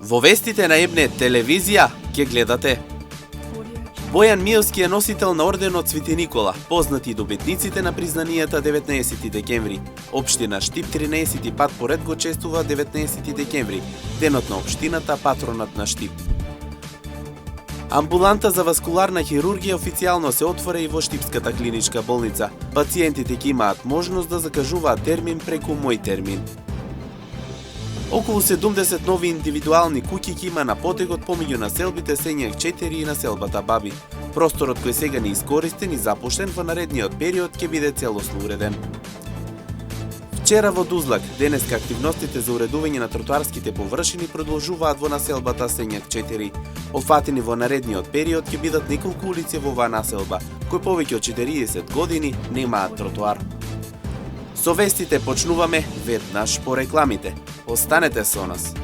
Во вестите на ЕБНЕ телевизија ќе гледате: Бојан Миовски е носител на орденот Свети Никола, познати добитниците на признанијата 19 декември. Општина Штип 13 пат поред го чествува 19 декември, денот на општината, патронат на Штип. Амбуланта за васкуларна хирургија официјално се отвора и во Штипската клиничка болница. Пациентите ќе имаат можност да закажуваат термин преку Мој термин. Околу 70 нови индивидуални куќи ќе има на потегот помеѓу населбите Сенјак 4 и населбата Баби. Просторот кој сега не искористен и запуштен во наредниот период ќе биде целосно уреден. Вчера во Дузлак, денеска активностите за уредување на тротоарските површини продолжуваат во населбата Сенјак 4. Офатени во наредниот период ќе бидат неколку улици во оваа населба, кои повеќе од 40 години немаат тротоар. Со вестите почнуваме веднаш по рекламите. Останете со нас.